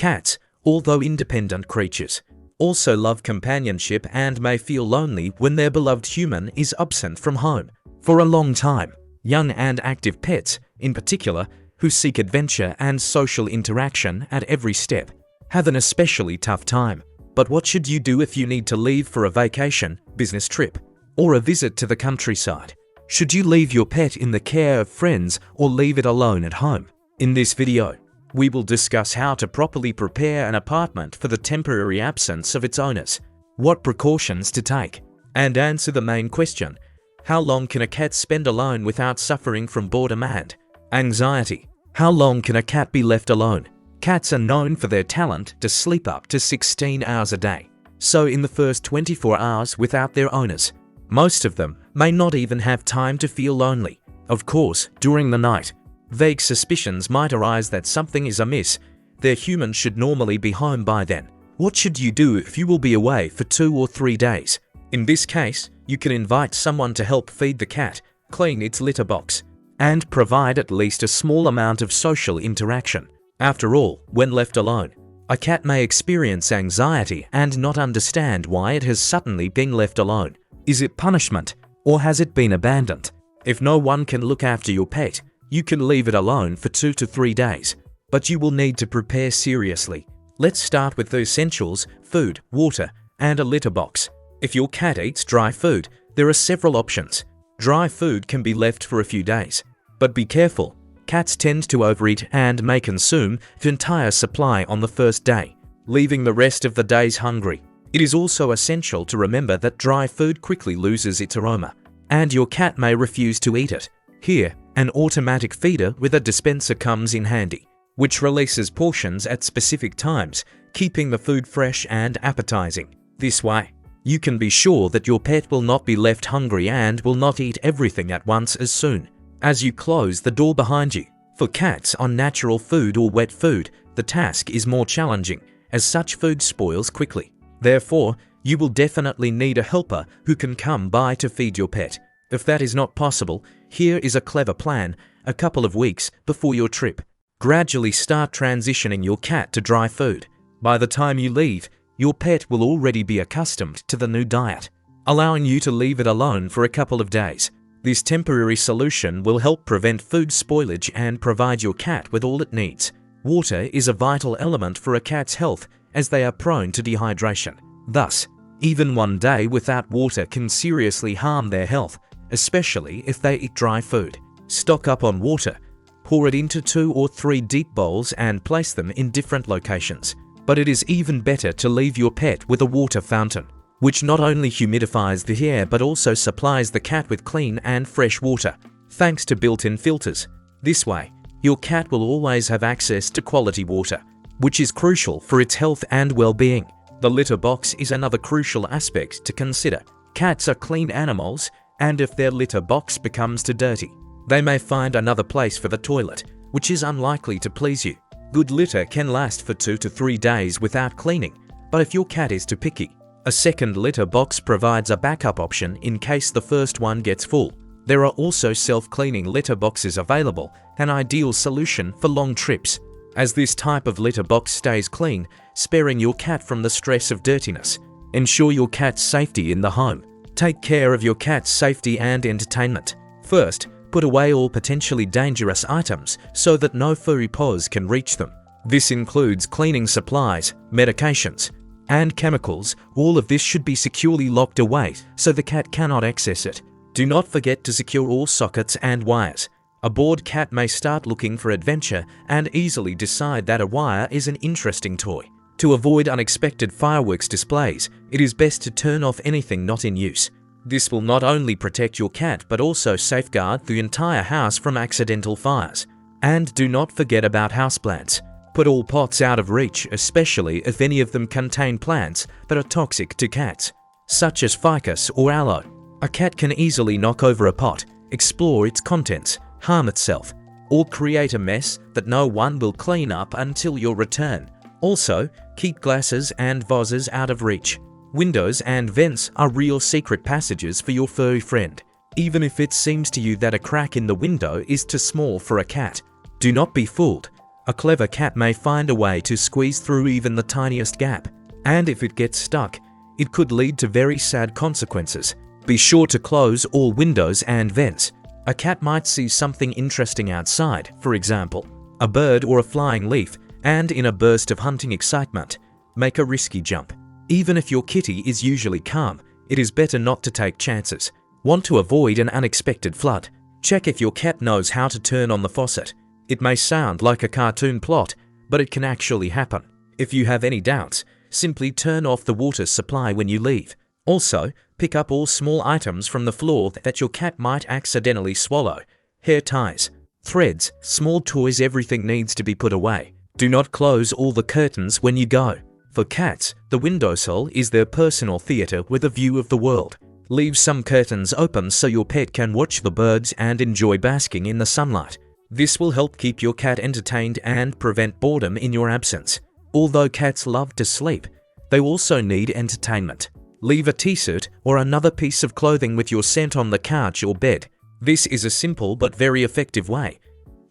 Cats, although independent creatures, also love companionship and may feel lonely when their beloved human is absent from home for a long time. Young and active pets, in particular, who seek adventure and social interaction at every step, have an especially tough time. But what should you do if you need to leave for a vacation, business trip, or a visit to the countryside? Should you leave your pet in the care of friends or leave it alone at home? In this video, we will discuss how to properly prepare an apartment for the temporary absence of its owners, what precautions to take, and answer the main question: how long can a cat spend alone without suffering from boredom and anxiety? How long can a cat be left alone? Cats are known for their talent to sleep up to 16 hours a day. So in the first 24 hours without their owners, most of them may not even have time to feel lonely. Of course, during the night, vague suspicions might arise that something is amiss. Their human should normally be home by then. What should you do if you will be away for 2 or 3 days? In this case, you can invite someone to help feed the cat, clean its litter box, and provide at least a small amount of social interaction. After all, when left alone, a cat may experience anxiety and not understand why it has suddenly been left alone. Is it punishment, or has it been abandoned? If no one can look after your pet, you can leave it alone for 2 to 3 days, but you will need to prepare seriously. Let's start with the essentials: food, water, and a litter box. If your cat eats dry food, there are several options. Dry food can be left for a few days, but be careful. Cats tend to overeat and may consume the entire supply on the first day, leaving the rest of the days hungry. It is also essential to remember that dry food quickly loses its aroma, and your cat may refuse to eat it. Here, an automatic feeder with a dispenser comes in handy, which releases portions at specific times, keeping the food fresh and appetizing. This way, you can be sure that your pet will not be left hungry and will not eat everything at once as soon as you close the door behind you. For cats on natural food or wet food, the task is more challenging, as such food spoils quickly. Therefore, you will definitely need a helper who can come by to feed your pet. If that is not possible, here is a clever plan: a couple of weeks before your trip, gradually start transitioning your cat to dry food. By the time you leave, your pet will already be accustomed to the new diet, allowing you to leave it alone for a couple of days. This temporary solution will help prevent food spoilage and provide your cat with all it needs. Water is a vital element for a cat's health, as they are prone to dehydration. Thus, even 1 day without water can seriously harm their health, especially if they eat dry food. Stock up on water. Pour it into 2 or 3 deep bowls and place them in different locations. But it is even better to leave your pet with a water fountain, which not only humidifies the air but also supplies the cat with clean and fresh water, thanks to built-in filters. This way, your cat will always have access to quality water, which is crucial for its health and well-being. The litter box is another crucial aspect to consider. Cats are clean animals, and if their litter box becomes too dirty, they may find another place for the toilet, which is unlikely to please you. Good litter can last for 2 to 3 days without cleaning, but if your cat is too picky, a second litter box provides a backup option in case the first one gets full. There are also self-cleaning litter boxes available, an ideal solution for long trips, as this type of litter box stays clean, sparing your cat from the stress of dirtiness. Ensure your cat's safety in the home. Take care of your cat's safety and entertainment. First, put away all potentially dangerous items so that no furry paws can reach them. This includes cleaning supplies, medications, and chemicals. All of this should be securely locked away so the cat cannot access it. Do not forget to secure all sockets and wires. A bored cat may start looking for adventure and easily decide that a wire is an interesting toy. To avoid unexpected fireworks displays, it is best to turn off anything not in use. This will not only protect your cat but also safeguard the entire house from accidental fires. And do not forget about houseplants. Put all pots out of reach, especially if any of them contain plants that are toxic to cats, such as ficus or aloe. A cat can easily knock over a pot, explore its contents, harm itself, or create a mess that no one will clean up until your return. Also, keep glasses and vases out of reach. Windows and vents are real secret passages for your furry friend, even if it seems to you that a crack in the window is too small for a cat. Do not be fooled. A clever cat may find a way to squeeze through even the tiniest gap, and if it gets stuck, it could lead to very sad consequences. Be sure to close all windows and vents. A cat might see something interesting outside, for example, a bird or a flying leaf, and in a burst of hunting excitement, make a risky jump. Even if your kitty is usually calm, it is better not to take chances. Want to avoid an unexpected flood? Check if your cat knows how to turn on the faucet. It may sound like a cartoon plot, but it can actually happen. If you have any doubts, simply turn off the water supply when you leave. Also, pick up all small items from the floor that your cat might accidentally swallow. Hair ties, threads, small toys, everything needs to be put away. Do not close all the curtains when you go. For cats, the windowsill is their personal theater with a view of the world. Leave some curtains open so your pet can watch the birds and enjoy basking in the sunlight. This will help keep your cat entertained and prevent boredom in your absence. Although cats love to sleep, they also need entertainment. Leave a t-shirt or another piece of clothing with your scent on the couch or bed. This is a simple but very effective way.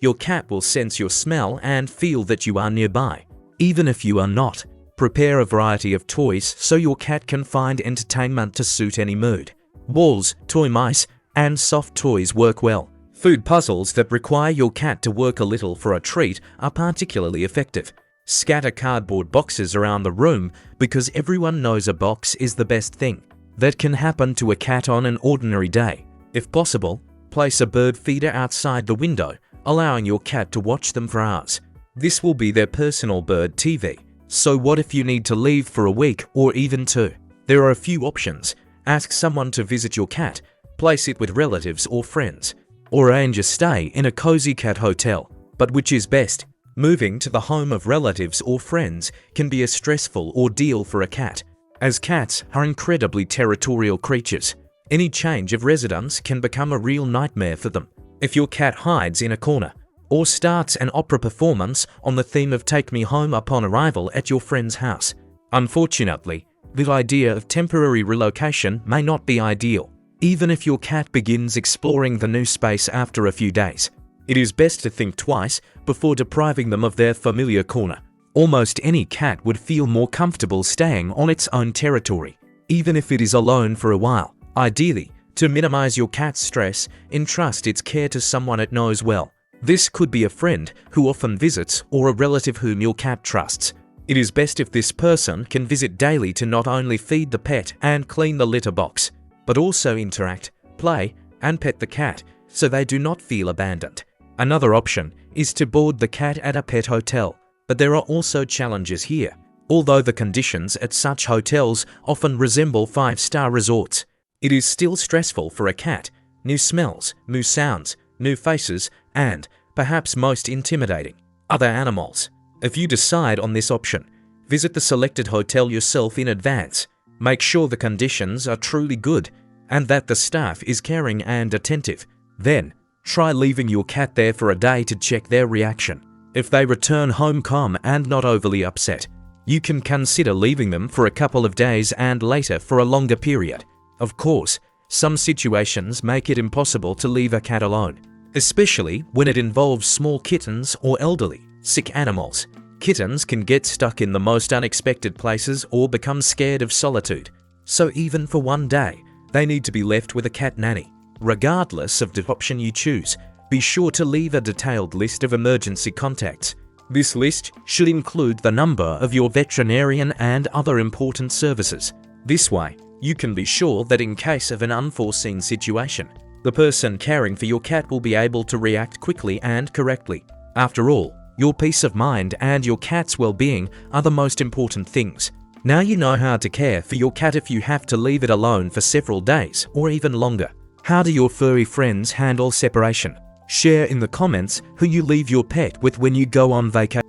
Your cat will sense your smell and feel that you are nearby. Even if you are not, prepare a variety of toys so your cat can find entertainment to suit any mood. Balls, toy mice, and soft toys work well. Food puzzles that require your cat to work a little for a treat are particularly effective. Scatter cardboard boxes around the room because everyone knows a box is the best thing that can happen to a cat on an ordinary day. If possible, place a bird feeder outside the window, allowing your cat to watch them for hours. This will be their personal bird TV. So what if you need to leave for a week or even 2? There are a few options. Ask someone to visit your cat, place it with relatives or friends, or arrange a stay in a cozy cat hotel. But which is best? Moving to the home of relatives or friends can be a stressful ordeal for a cat, as cats are incredibly territorial creatures. Any change of residence can become a real nightmare for them. If your cat hides in a corner, or starts an opera performance on the theme of Take Me Home upon arrival at your friend's house. Unfortunately, the idea of temporary relocation may not be ideal, even if your cat begins exploring the new space after a few days. It is best to think twice before depriving them of their familiar corner. Almost any cat would feel more comfortable staying on its own territory, even if it is alone for a while. Ideally, to minimize your cat's stress, entrust its care to someone it knows well. This could be a friend who often visits or a relative whom your cat trusts. It is best if this person can visit daily to not only feed the pet and clean the litter box, but also interact, play, and pet the cat so they do not feel abandoned. Another option is to board the cat at a pet hotel, but there are also challenges here. Although the conditions at such hotels often resemble 5-star resorts, it is still stressful for a cat. New smells, new sounds, new faces, and, perhaps most intimidating, other animals. If you decide on this option, visit the selected hotel yourself in advance. Make sure the conditions are truly good and that the staff is caring and attentive. Then, try leaving your cat there for a day to check their reaction. If they return home calm and not overly upset, you can consider leaving them for a couple of days and later for a longer period. Of course, some situations make it impossible to leave a cat alone, especially when it involves small kittens or elderly, sick animals. Kittens can get stuck in the most unexpected places or become scared of solitude. So even for one day, they need to be left with a cat nanny. Regardless of the option you choose, be sure to leave a detailed list of emergency contacts. This list should include the number of your veterinarian and other important services. This way, you can be sure that in case of an unforeseen situation, the person caring for your cat will be able to react quickly and correctly. After all, your peace of mind and your cat's well-being are the most important things. Now you know how to care for your cat if you have to leave it alone for several days or even longer. How do your furry friends handle separation? Share in the comments who you leave your pet with when you go on vacation.